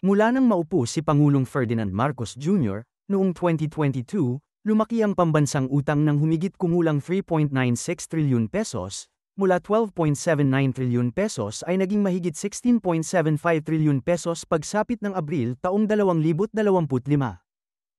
Mula nang maupo si Pangulong Ferdinand Marcos Jr. noong 2022, lumaki ang pambansang utang ng humigit kumulang 3.96 trilyon pesos, mula 12.79 trilyon pesos ay naging mahigit 16.75 trilyon pesos pagsapit ng Abril taong 2025.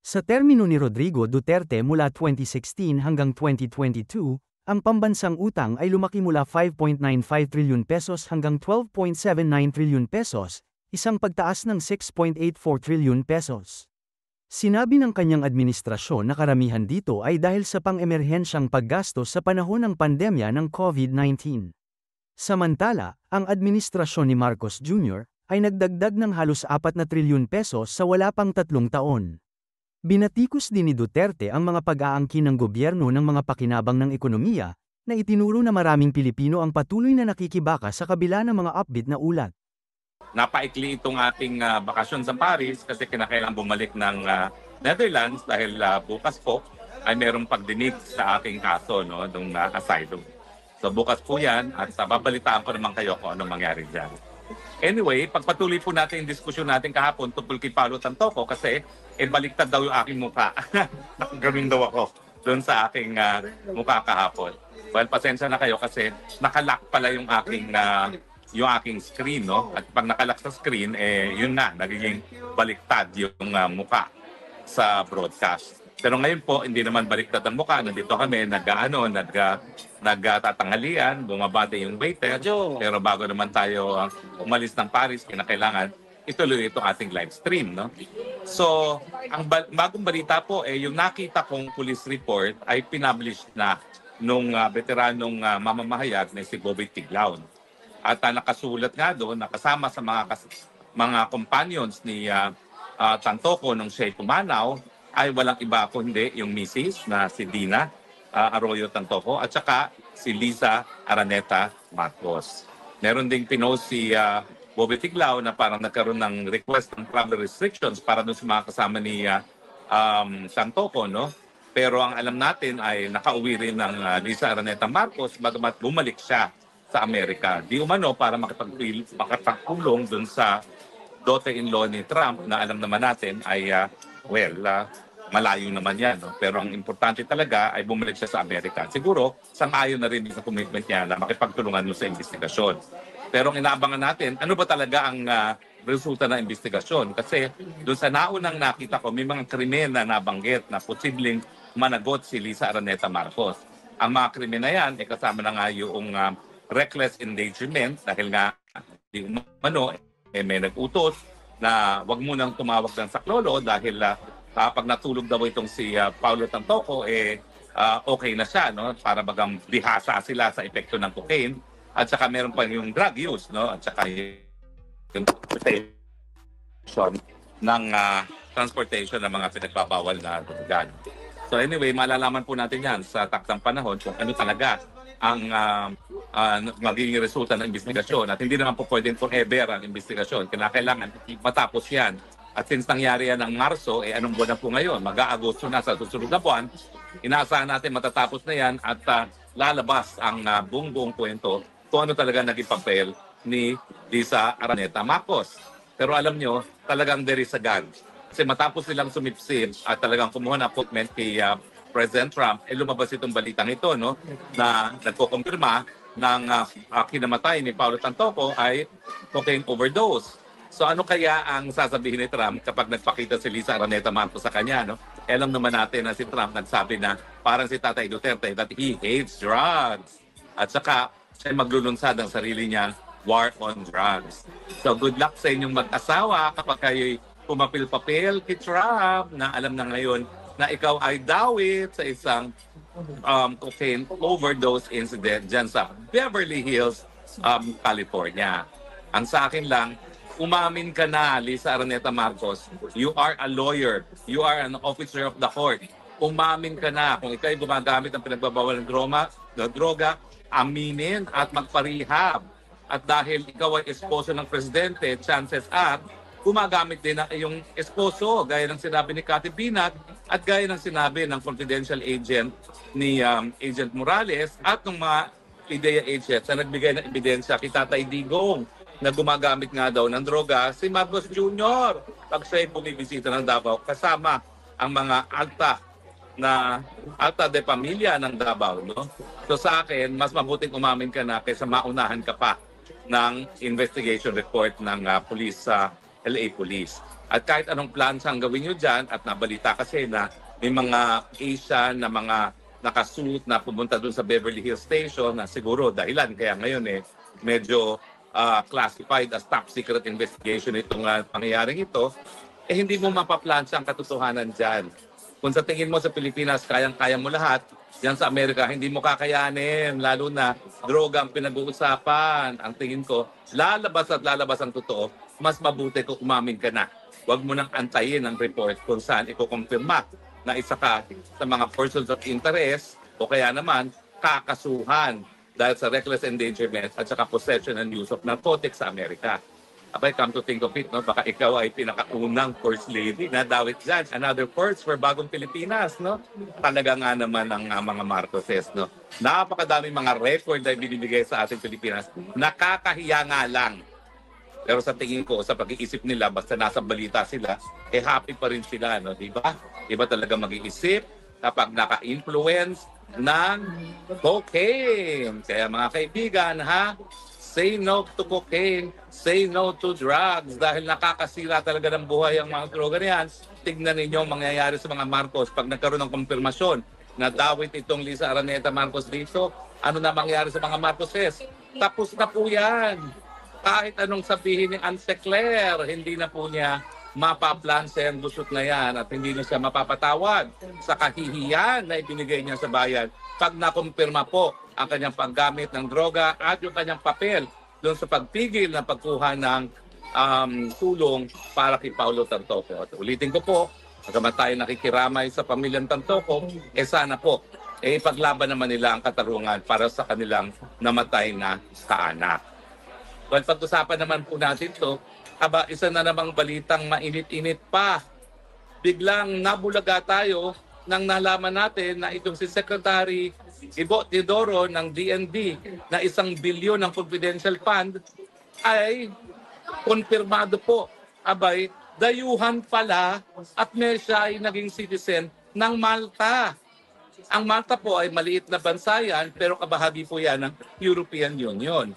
Sa termino ni Rodrigo Duterte mula 2016 hanggang 2022, ang pambansang utang ay lumaki mula 5.95 trilyon pesos hanggang 12.79 trilyon pesos, isang pagtaas ng 6.84 trilyon pesos. Sinabi ng kanyang administrasyon na karamihan dito ay dahil sa pang-emerhensyang paggastos sa panahon ng pandemya ng COVID-19. Samantala, ang administrasyon ni Marcos Jr. ay nagdagdag ng halos 4 na trilyon pesos sa wala pang 3 taon. Binatikos din ni Duterte ang mga pag-aangkin ng gobyerno ng mga pakinabang ng ekonomiya, na itinuro na maraming Pilipino ang patuloy na nakikibaka sa kabila ng mga upbeat na ulat. Napaikli itong ating bakasyon sa Paris kasi kinakailangan bumalik ng Netherlands dahil bukas po ay mayroong pagdinig sa aking kaso ng asylum. So bukas po yan at babalitaan ko naman kayo kung anong mangyari dyan. Anyway, pagpatuloy po natin yung diskusyon natin kahapon tungkol kay Paulo Tantoco kasi baliktad daw yung aking mukha. Ganun daw ako doon sa aking mukha kahapon. Well, pasensya na kayo kasi nakalock pala yung aking screen, no? At pag nakalock sa screen, yun na, nagiging baliktad yung mukha sa broadcast. Pero ngayon po, hindi naman baliktad ang mukha. Nandito kami, nagtatanghalian, bumabati yung waiter. Pero bago naman tayo umalis ng Paris, kinakailangan ituloy itong ating live stream, no? So, ang bagong balita po, yung nakita kong police report ay pinublish na nung veteranong mamamahayag na si Bobby Tiglaon. At nakasulat nga doon, nakasama sa mga companions ni Tantoco nung siya'y pumanaw, ay walang iba kundi yung Mrs. na si Dina Arroyo Tantoco at saka si Liza Araneta Marcos. Meron ding pinost si Bobby Tiglao na parang nagkaroon ng request ng travel restrictions para doon sa mga kasama ni Tantoco, no? Pero ang alam natin ay nakauwi rin ng Liza Araneta Marcos bagamat bumalik siya sa Amerika. Di umano para makapagpulong doon sa daughter-in-law ni Trump na alam naman natin ay malayo naman yan. No? Pero ang importante talaga ay bumalik siya sa Amerika. Siguro, sang-ayon na rin sa commitment niya na makipagtulungan mo sa investigasyon. Pero ang inaabangan natin, ano ba talaga ang resulta ng investigasyon? Kasi doon sa naunang nakita ko, may mga krimen na nabanggit na posibleng managot si Liza Araneta Marcos. Ang mga krimen na yan, kasama na nga yung reckless endangerment dahil nga di umano, may nag-utos na wag mo nang tumawag ng saklolo dahil kapag natulog daw itong si Paulo Tantoco, okay na siya, no? Para bagang bihasa sila sa epekto ng cocaine. At saka meron pa yung drug use, no? At saka yung transportation ng mga pinagbabawal na droga. So anyway, malalaman po natin yan sa taktang panahon kung ano talaga ang magiging resulta ng investigasyon. At hindi naman po pwedeng forever ang investigasyon. Kinakailangan matapos yan. At since nangyari yan ng Marso, anong buwan na po ngayon? Mag-Agosto na sa susunod na buwan. Inaasahan natin matatapos na yan at lalabas ang buong kwento kung ano talaga naging papel ni Liza Araneta Marcos. Pero alam nyo, talagang there is a gun. Kasi matapos nilang sumipsip at talagang kumuha ng appointment kay President Trump, lumabas itong balitang ito, no, na nagkukumpirma ng kinamatay ni Paulo Tantoco ay cocaine overdose. So ano kaya ang sasabihin ni Trump kapag nagpakita si Liza Araneta Marcos sa kanya, no? Alam naman natin na si Trump nagsabi na parang si Tatay Duterte that he hates drugs. At saka siya maglulunsad ang sarili niyang war on drugs. So good luck sa inyong mag-asawa kapag kayo'y pumapil-papel kay Trump na alam na ngayon na ikaw ay dawit sa isang cocaine overdose incident dyan sa Beverly Hills, California. Ang sa akin lang, umamin ka na, Liza Araneta Marcos. You are a lawyer. You are an officer of the court. Umamin ka na. Kung ikaw ay gumagamit ng pinagbabawal ng droga, aminin at magparehab. At dahil ikaw ay esposo ng presidente, chances are, gumagamit din ang iyong esposo, gaya ng sinabi ni Cathy Binat at gaya ng sinabi ng confidential agent ni Agent Morales at ng mga PIDEA agents na nagbigay ng ebidensya kay Tatay Digong na gumagamit nga daw ng droga, si Marcos Jr. Pag siya'y bumibisita ng Davao, kasama ang mga alta de pamilya ng Davao. No? So sa akin, mas mabuting umamin ka na kaysa maunahan ka pa ng investigation report ng police sa LA Police. At kahit anong plans ang gawin nyo dyan, at nabalita kasi na may mga Asian na mga nakasuit na pumunta doon sa Beverly Hills Station na siguro dahilan kaya ngayon medyo classified as top secret investigation itong pangyayaring ito, hindi mo mapaplansya ang katotohanan dyan. Kung sa tingin mo sa Pilipinas, kayang-kaya mo lahat, yan sa Amerika, hindi mo kakayanin, lalo na droga ang pinag-uusapan. Ang tingin ko, lalabas at lalabas ang totoo, mas mabuti kung umamin ka na. Huwag mo nang antayin ang report kung saan ikukumpirma na isa ka sa mga persons of interest o kaya naman kakasuhan dahil sa reckless endangerment at saka possession and use of narcotics sa Amerika. Abay, come to think of it, no? Baka ikaw ay pinakaunang first lady na dawit dyan. Another first for bagong Pilipinas, no? Talaga nga naman ang mga Marcoses, no? Napakadaming mga record na binibigay sa ating Pilipinas. Nakakahiya nga lang. Pero sa tingin ko, sa pag-iisip nila, basta nasa balita sila, happy pa rin sila, no? Diba? Iba talaga mag-iisip kapag naka-influence ng cocaine. Kaya mga kaibigan, say no to cocaine, say no to drugs dahil nakakasira talaga ng buhay ang mga droga niyan. Tignan ninyo ang mangyayari sa mga Marcos pag nagkaroon ng kumpirmasyon na dawit itong Lisa Araneta Marcos dito. Ano na mangyayari sa mga Marcoses? Tapos na po yan. Kahit anong sabihin ni Anse Claire, hindi na po niya mapaplansa ang gusot na yan at hindi na siya mapapatawad sa kahihiyan na ibinigay niya sa bayan pag nakumpirma po ang kanyang paggamit ng droga at yung kanyang papel doon sa pagpigil na pagkuha ng tulong para kay Paulo Tantoco. At ulitin ko po, pagkaman tayo nakikiramay sa pamilyang Tantoco, sana po, ipaglaban naman nila ang katarungan para sa kanilang namatay na kaanak. Well, pag-usapan naman po natin to, isa na namang balitang mainit-init pa. Biglang nabulaga tayo nang nalaman natin na itong si Secretary Ibo Teodoro ng DND na 1 bilyon ng confidential fund ay konfirmado po. Abay, dayuhan pala at siya ay naging citizen ng Malta. Ang Malta po ay maliit na bansa yan pero kabahagi po yan ng European Union.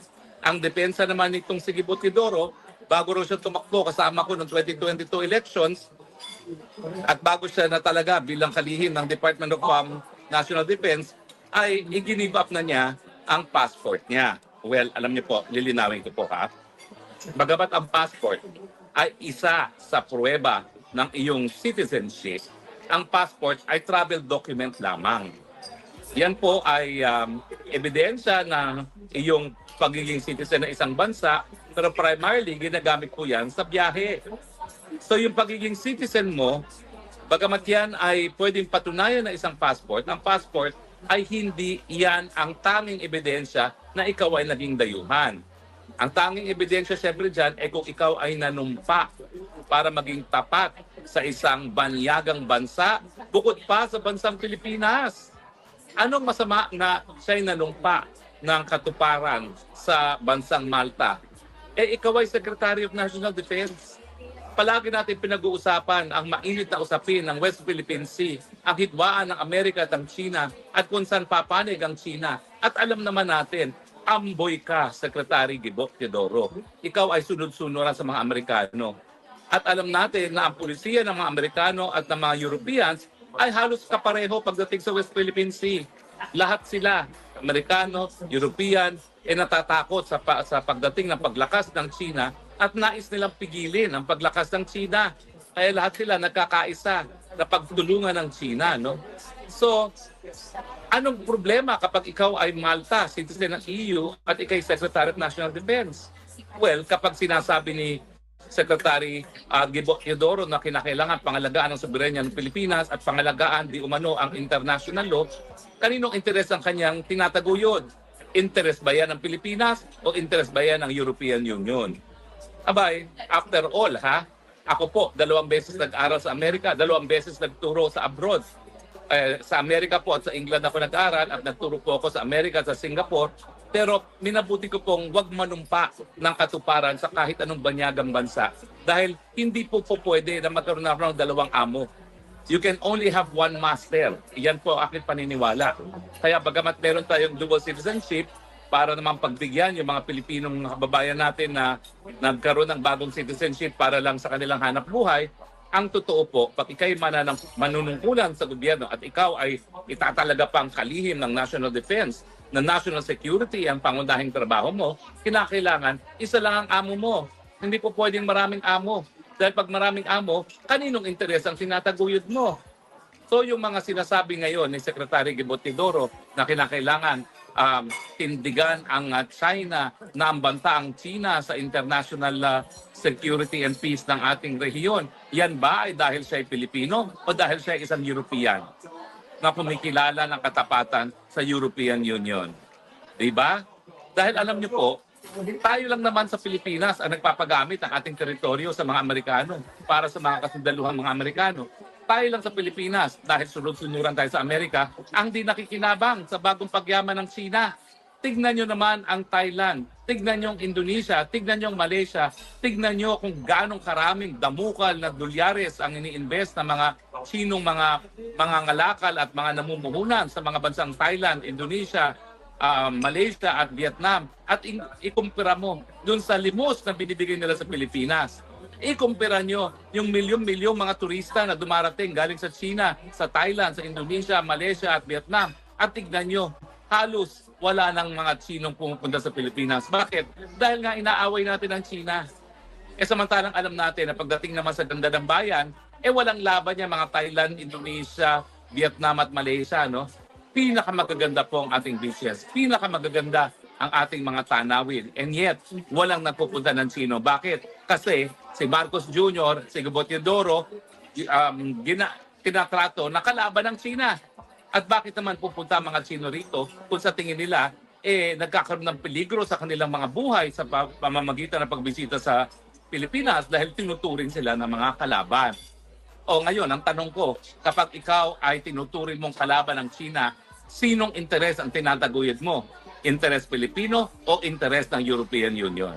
Ang depensa naman nitong si Ibo Teodoro, bago rin siya tumakbo kasama ko ng 2022 elections at bago siya na talaga bilang kalihim ng Department of National Defense, ay i-give up na niya ang passport niya. Well, alam niyo po, lilinawin ko po Bagamat ang passport ay isa sa pruweba ng iyong citizenship, ang passport ay travel document lamang. Yan po ay ebidensya na iyong pagiging citizen ng isang bansa, pero primarily ginagamit po yan sa biyahe. So yung pagiging citizen mo, bagamat yan ay pwedeng patunayan na isang passport, ang passport ay hindi yan ang tanging ebidensya na ikaw ay naging dayuhan. Ang tanging ebidensya siyempre dyan ay kung ikaw ay nanumpa para maging tapat sa isang banyagang bansa, bukod pa sa bansang Pilipinas. Anong masama na siya'y nanumpa ng katuparan sa bansang Malta? Ikaw ay Secretary of National Defense. Palagi natin pinag-uusapan ang mainit na usapin ng West Philippine Sea, ang hidwaan ng Amerika at ang China, at kung saan papanig ang China. At alam naman natin, amboy ka, Secretary Ibo Teodoro. Ikaw ay sunod-sunuran sa mga Amerikano. At alam natin na ang pulisiya ng mga Amerikano at ng mga Europeans ay halos kapareho pagdating sa West Philippine Sea. Lahat sila, Amerikano, European, natatakot sa pagdating ng paglakas ng China at nais nilang pigilin ang paglakas ng China. Kaya lahat sila nagkakaisa na pagtulungan ng China. No? So, anong problema kapag ikaw ay Malta, citizen ng EU, at ikaw ay Secretary of National Defense? Well, kapag sinasabi ni Secretary Ibo Teodoro na kinakailangan pangalagaan ang soberanya ng Pilipinas at pangalagaan di umano ang international law, kaninong interes ang kanyang tinataguyod? Interes ba yan ng Pilipinas o interes ba yan ng European Union? Abay, after all, ako po, 2 beses nag-aral sa Amerika, 2 beses nagturo sa abroad. Sa Amerika po at sa England ako nag-aral at nagturo po ako sa Amerika, sa Singapore. Pero minabuti ko pong wag manumpa ng katuparan sa kahit anong banyagang bansa dahil hindi po pwede na magkaroon ng dalawang amo. You can only have one master. Iyan po ang aking paniniwala. Kaya bagamat meron tayong dual citizenship, para naman pagbigyan yung mga Pilipinong kababayan natin na nagkaroon ng bagong citizenship para lang sa kanilang hanap buhay, ang totoo po, pag ikay manunungkulan sa gobyerno at ikaw ay itatalaga pang kalihim ng national defense, na national security ang pangunahing trabaho mo, kinakailangan isa lang ang amo mo. Hindi po pwedeng maraming amo. Dahil pag maraming amo, kaninong interes ang tinataguyod mo? So yung mga sinasabi ngayon ni Secretary Gibo Teodoro na kinakailangan tindigan ang China na ambanta ang China sa international security and peace ng ating rehiyon, yan ba ay dahil siya ay Pilipino o dahil siya ay isang European na kumikilala ng katapatan sa European Union? Diba? Dahil alam niyo po, tayo lang naman sa Pilipinas ang nagpapagamit ng ating teritoryo sa mga Amerikano para sa mga kasundaluhang mga Amerikano. Tayo lang sa Pilipinas, dahil sunod-sunuran tayo sa Amerika, ang di nakikinabang sa bagong pagyaman ng China. Tignan nyo naman ang Thailand, tignan nyo ang Indonesia, tignan nyo ang Malaysia, tignan nyo kung gaano karaming damukal na dolyares ang ini-invest ng mga Chinong mga ngalakal at mga namumuhunan sa mga bansang Thailand, Indonesia, Malaysia at Vietnam. At ikumpira mo dun sa limos na binibigay nila sa Pilipinas. Ikumpira nyo yung milyon-milyong mga turista na dumarating galing sa China, sa Thailand, sa Indonesia, Malaysia at Vietnam. At tignan nyo, halos wala nang mga Chinong pumupunta sa Pilipinas. Bakit? Dahil nga inaaway natin ang China. Samantalang alam natin na pagdating naman sa ganda ng bayan, walang laban niya mga Thailand, Indonesia, Vietnam at Malaysia, no? Pinakamagaganda po ang ating beaches. Pinakamagaganda ang ating mga tanawin. And yet, walang nagpupunta ng Chino. Bakit? Kasi si Marcos Jr., si Gibo Teodoro, tinatrato na kalaban ng China. At bakit naman pupunta mga Chino rito kung sa tingin nila, nagkakaroon ng peligro sa kanilang mga buhay sa pamamagitan ng pagbisita sa Pilipinas dahil tinuturing sila ng mga kalaban. O ngayon, ang tanong ko, kapag ikaw ay tinuturing mong kalaban ng China, sinong interes ang tinataguyod mo? Interes Pilipino o interes ng European Union?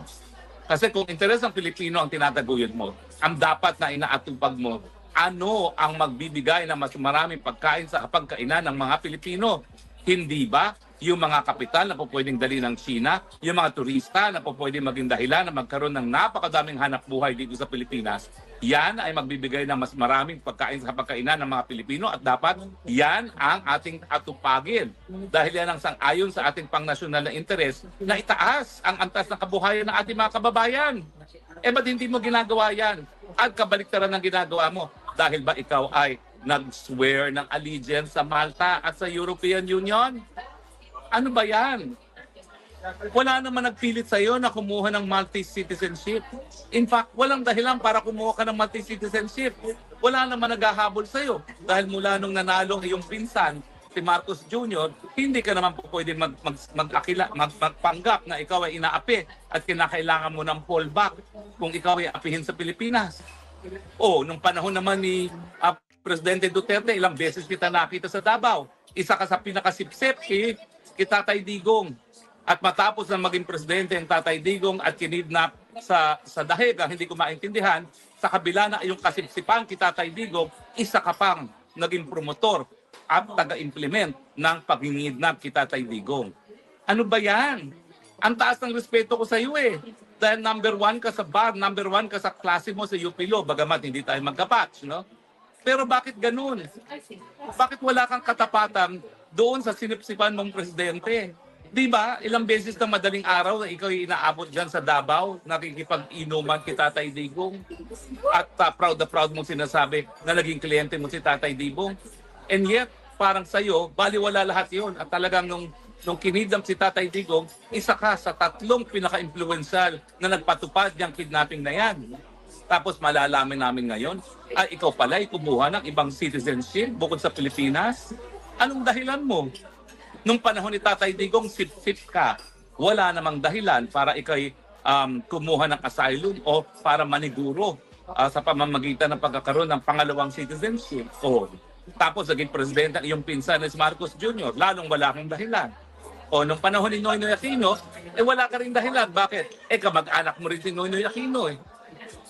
Kasi kung interes ng Pilipino ang tinataguyod mo, ang dapat na inaatupag mo, ano ang magbibigay ng mas maraming pagkain sa pagkainan ng mga Pilipino? Hindi ba yung mga kapital na po pwedeng dali ng China, yung mga turista na po pwedeng maging dahilan na magkaroon ng napakadaming hanap buhay dito sa Pilipinas, yan ay magbibigay ng mas maraming pagkain sa pagkainan ng mga Pilipino at dapat yan ang ating atupagin. Dahil yan ang sang-ayon sa ating pangnasyonal na interes na itaas ang antas ng kabuhayan ng ating mga kababayan. Ba't hindi mo ginagawa yan? At kabaliktaran ng ginagawa mo. Dahil ba ikaw ay nag-swear ng allegiance sa Malta at sa European Union? Ano ba yan? Wala naman nagpilit sa iyo na kumuha ng multi-citizenship. In fact, walang dahilan para kumuha ka ng multi-citizenship. Wala naman naghahabol sa iyo. Dahil mula nung nanalo iyong pinsan, si Marcos Jr., hindi ka naman po pwede magpanggap na ikaw ay inaapi at kinakailangan mo ng fallback kung ikaw ay apihin sa Pilipinas. Nung panahon naman ni Presidente Duterte, ilang beses kita nakita sa Davao. Isa ka sa pinakasipsip kay Tatay Digong. At matapos na maging presidente ang Tatay Digong at kinidnap sa dahig ang hindi ko maintindihan, sa kabila na yung kasipsipan kay Tatay Digong, isa ka pang naging promotor at taga-implement ng pag-ngidnap kay Tatay Digong. Ano ba yan? Ang taas ng respeto ko sa iyo Dahil number 1 ka sa bar, number 1 ka sa klase mo sa UP Law, bagamat hindi tayo magkapatch, no? Pero bakit ganun? Bakit wala kang katapatan doon sa sinipsipan mong presidente? Di ba? Ilang beses na madaling araw na ikaw inaabot dyan sa Davao, nakikipag-inuman kay Tatay Digong. At proud na proud mong sinasabi na naging kliyente mo si Tatay Digong. And yet, parang sa'yo, baliwala lahat yon. At talagang nung kinidnap si Tatay Digong, isa ka sa 3 pinaka-influential na nagpatupad niyang kidnapping na yan. Tapos malalaman namin ngayon, ikaw pala ay kumuha ng ibang citizenship bukod sa Pilipinas. Anong dahilan mo? Nung panahon ni Tatay Digong, sip-sip ka. Wala namang dahilan para ikay kumuha ng asylum o para maniguro sa pamamagitan ng pagkakaroon ng pangalawang citizenship. Tapos naging presidente ang iyong pinsan ni Marcos Jr. Lalong wala kang dahilan. O nung panahon ni Noynoy Aquino, wala ka rin dahilan. Bakit? Kamag-anak mo rin si Noynoy Aquino.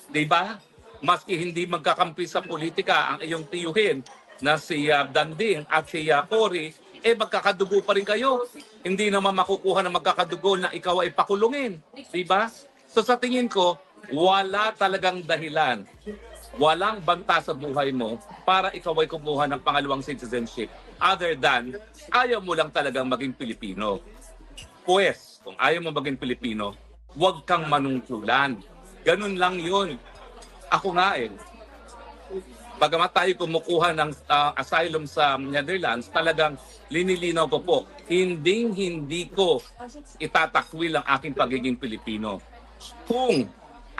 Di ba? Maski hindi magkakampi sa politika ang iyong tiyuhin na si Danding at si Cory, magkakadugo pa rin kayo. Hindi naman makukuha na magkakadugo na ikaw ay pakulungin. Di ba? So sa tingin ko, wala talagang dahilan. Walang banta sa buhay mo para ikaw ay kumuha ng pangalawang citizenship other than ayaw mo lang talagang maging Pilipino. Pues, kung ayaw mo maging Pilipino, huwag kang manungkulan. Ganun lang yun. Ako nga bagamat tayo kumukuha ng asylum sa Netherlands, talagang linilinaw ko po, hindi ko itatakwil ang aking pagiging Pilipino. Kung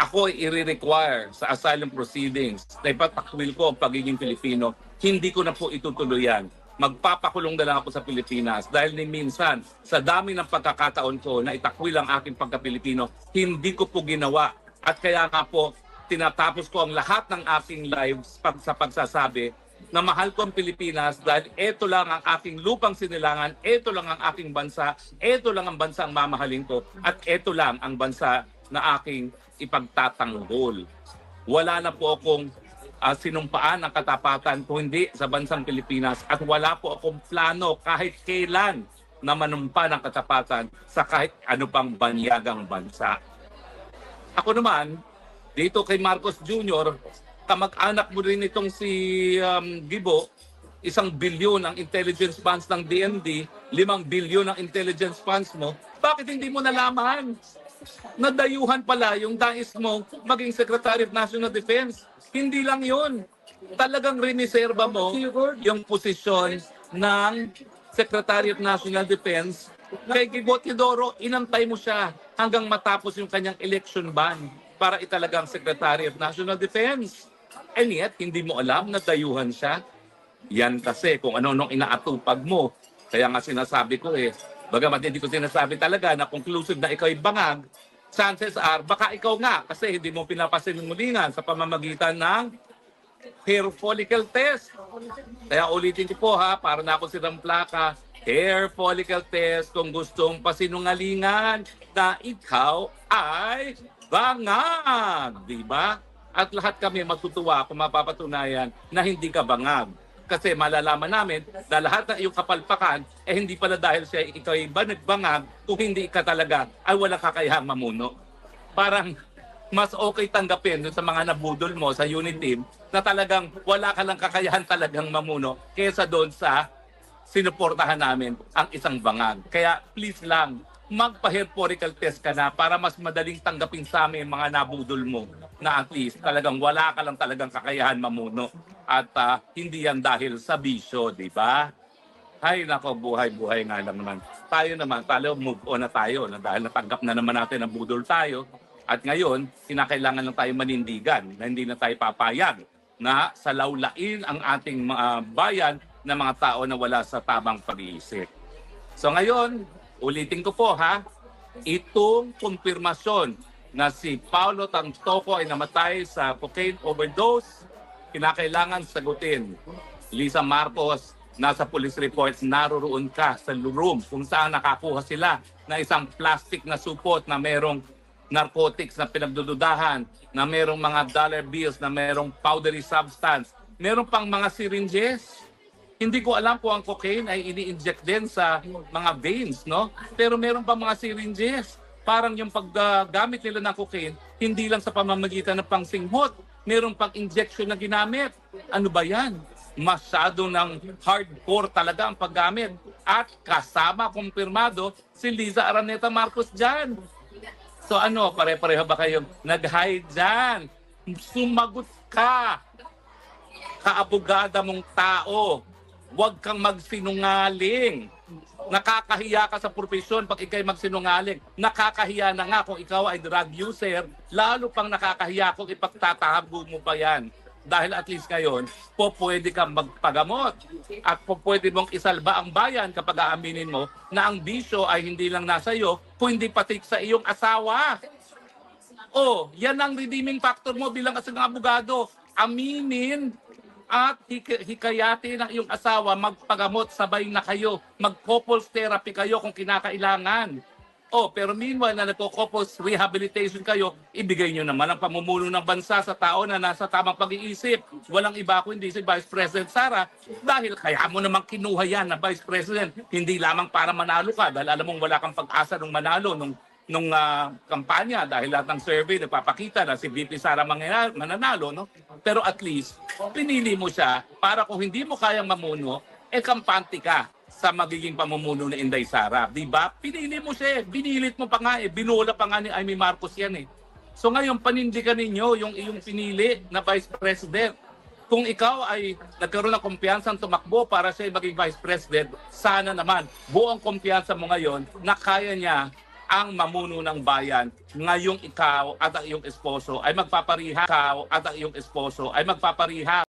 ako ay i-require sa asylum proceedings na ipatakwil ko ang pagiging Pilipino, hindi ko na po itutuloy yan. Magpapakulong na lang ako sa Pilipinas dahil ni minsan, sa dami ng pagkakataon ko na itakwil ang aking pagka-Pilipino, hindi ko po ginawa. At kaya nga po, tinatapos ko ang lahat ng aking lives sa pagsasabi na mahal ko ang Pilipinas dahil ito lang ang aking lupang sinilangan, ito lang ang aking bansa, ito lang ang bansa ang mamahalin ko, at ito lang ang bansa na aking ipagtatanggol. Wala na po akong sinumpaan ng katapatan kung hindi sa bansang Pilipinas at wala po akong plano kahit kailan na manumpa ng katapatan sa kahit ano pang banyagang bansa. Ako naman, dito kay Marcos Jr., kamag-anak mo rin itong si Gibo, 1 bilyon ang intelligence funds ng DND, 5 bilyon ang intelligence funds mo, bakit hindi mo nalaman? Nadayuhan pala yung dais mo maging Secretary of National Defense. Hindi lang yun. Talagang riniserba mo yung posisyon ng Secretary of National Defense. Kay Gibo Teodoro, inantay mo siya hanggang matapos yung kanyang election ban para italagang Secretary of National Defense. And yet, hindi mo alam na dayuhan siya. Yan kasi kung ano-anong inaatupag mo. Kaya nga sinasabi ko bagamat hindi ko sinasabi talaga na conclusive na ikaw ay bangag, chances are, baka ikaw nga kasi hindi mo pinapasimulingan sa pamamagitan ng hair follicle test. Kaya ulitin ko po para na ako silang plaka, hair follicle test kung gustong pasinungalingan na ikaw ay bangag. Diba? At lahat kami matutuwa kung mapapatunayan na hindi ka bangag. Kasi malalaman namin na lahat ng iyong kapalpakan hindi pala dahil ikaw ay nagbangag kung hindi ka talaga ay walang kakayahang mamuno. Parang mas okay tanggapin sa mga nabudol mo sa unit team na talagang wala ka lang kakayahan talagang mamuno kaysa doon sa sinuportahan namin ang isang bangag. Kaya please lang, magpa-hair follicle test ka na para mas madaling tanggapin sa amin mga nabudol mo na at least talagang wala ka lang talagang kakayahan mamuno at hindi yan dahil sa bisyo, di ba? Ay nako, buhay-buhay nga lang naman. Tayo move on na tayo na dahil natanggap na naman natin ang budol tayo at ngayon, kinakailangan lang tayo manindigan na hindi na tayo papayag na salawlain ang ating bayan ng mga tao na wala sa tamang pag-iisip. So ngayon, ulitin ko po itong kumpirmasyon na si Paulo Tangtoco ay namatay sa cocaine overdose, kinakailangan sagutin. Lisa Marcos, nasa police reports, naroroon ka sa room kung saan nakakuha sila na isang plastic na supot na merong narcotics na pinagdududahan, na merong mga dollar bills, na merong powdery substance, merong pang mga syringes. Hindi ko alam kung ang cocaine ay ini-inject din sa mga veins, no? Pero meron pa mga syringes. Parang yung paggamit nila ng cocaine, hindi lang sa pamamagitan ng pangsinghot. Meron pang injection na ginamit. Ano ba yan? Masyado ng hardcore talaga ang paggamit. At kasama, kumpirmado, si Liza Araneta Marcos dyan. So ano, pare-pareho ba kayong nag-hide dyan? Sumagot ka. Kaabogada mong tao. Huwag kang magsinungaling. Nakakahiya ka sa profesyon pag ikay magsinungaling. Nakakahiya na nga kung ikaw ay drug user, lalo pang nakakahiya kung ipagtatago mo pa yan. Dahil at least ngayon, pwede kang magpagamot at pwede mong isalba ang bayan kapag aaminin mo na ang bisyo ay hindi lang nasa iyo, kundi pati sa iyong asawa. Yan ang redeeming factor mo bilang isang abogado. Aminin at hikayati ng iyong asawa magpagamot, sabay na kayo, mag-couples therapy kayo kung kinakailangan. Oh, pero meanwhile na nagko-couples rehabilitation kayo, ibigay nyo naman ang pamumuno ng bansa sa tao na nasa tamang pag-iisip. Walang iba kundi si Vice President Sara, dahil kaya mo namang kinuha yan na Vice President, hindi lamang para manalo ka, dahil alam mong wala kang pag-asa nung manalo nung kampanya, dahil lahat ng survey nagpapakita na si VP Sara mananalo, no? Pero at least, pinili mo siya para kung hindi mo kayang mamuno, kampante ka sa magiging pamumuno ni Inday Sara. Di ba? Pinili mo siya, binilit mo pa nga binula pa nga ni Amy Marcos yan So ngayon, panindigan ninyo yung iyong pinili na Vice President. Kung ikaw ay nagkaroon ng kumpiyansang tumakbo para siya maging Vice President, sana naman buong kumpiyansa mo ngayon na kaya niya ang mamuno ng bayan ngayong ikaw at ang iyong esposo ay magpapariha